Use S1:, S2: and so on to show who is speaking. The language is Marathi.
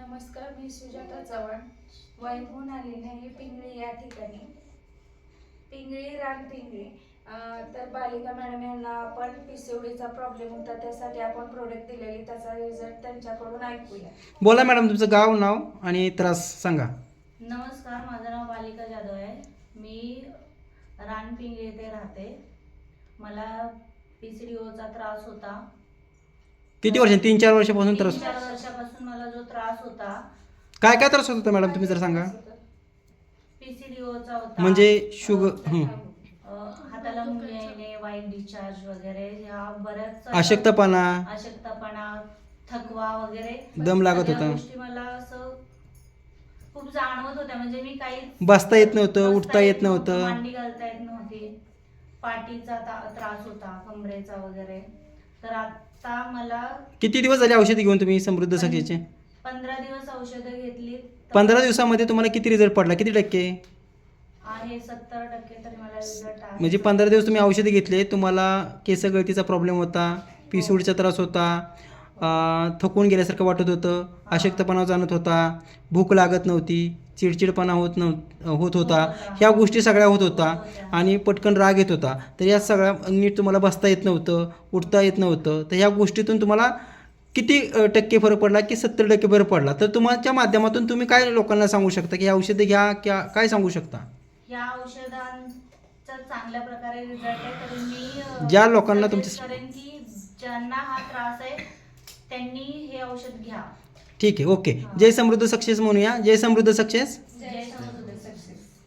S1: नमस्कार, मी सुजाता चव्हाण वैभवून आलेली आहे पिंगळी या ठिकाणी. पिंगळी रान पिंगळी. तर बालिका मॅडम यांना आपण पिसोडीचा प्रॉब्लेम होता, त्यासाठी आपण प्रोडक्ट दिलेली, त्याचा रिझल्ट त्यांच्याकडून ऐकूया.
S2: बोला मॅडम, तुमचं गाव, नाव आणि त्रास सांगा.
S3: नमस्कार, माझं नाव बालिका जाधव आहे. मी रानपिंगळी येथे राहते. मला PCODचा त्रास होता.
S2: किती वर्ष? 3-4 वर्षापासून त्रास?
S3: 3-4 वर्षापासून मला जो त्रास होता.
S2: काय काय त्रास होता मॅडम, तुम्ही जर सांगा.
S3: PCODचा होता.
S2: म्हणजे शुगर,
S3: हाताला मुंग्या येणे, वाईट डिस्चार्ज वगैरे, ह्या बऱ्याच
S2: अशक्तपणा,
S3: थकवा वगैरे,
S2: दम लागत होता,
S3: गोष्टी मला असं खूप जाणवत होत्या. म्हणजे मी काही
S2: बसता येत नव्हतं, उठता येत नव्हतं,
S3: मांडी घालता येत नव्हती, पाठीचा त्रास होता, कमरेचा वगैरे. तर आता मला
S2: किती दिवस झाले औषध घेऊन तुम्ही समृद्ध सखीचे?
S3: 15 दिवस औषधं घेतली.
S2: 15 दिवसामध्ये तुम्हाला किती रिझल्ट पडला? किती टक्के
S3: आहे? 70% तरी मला रिझल्ट आहे.
S2: म्हणजे 15 दिवस तुम्ही औषधे घेतले, तुम्हाला केस गळतीचा प्रॉब्लेम होता, पिसोडचा त्रास होता, थकून गेल्यासारखं वाटत होतं, अशक्तपणा जाणत होता, भूक लागत नव्हती, चिडचिडपणा होत होता, ह्या गोष्टी सगळ्या होत होता आणि पटकन राग येत होता. तर या सगळ्या नीट तुम्हाला बसता येत नव्हतं, उठता येत नव्हतं. तर ह्या गोष्टीतून तुम्हाला किती टक्के फरक पडला की 70% फरक पडला? तर तुमच्या माध्यमातून तुम्ही काय लोकांना सांगू शकता की औषधे घ्या, काय सांगू शकता?
S3: या औषधांचा चांगल्या प्रकारे रिझल्ट आहे. तर मी
S2: ज्या लोकांना
S3: suggest करेन की ज्यांना हा त्रास आहे त्यांनी हे औषध घ्या.
S2: ठीक आहे, ओके. जय समृद्ध सक्सेस म्हणूया. जय समृद्ध सक्सेस.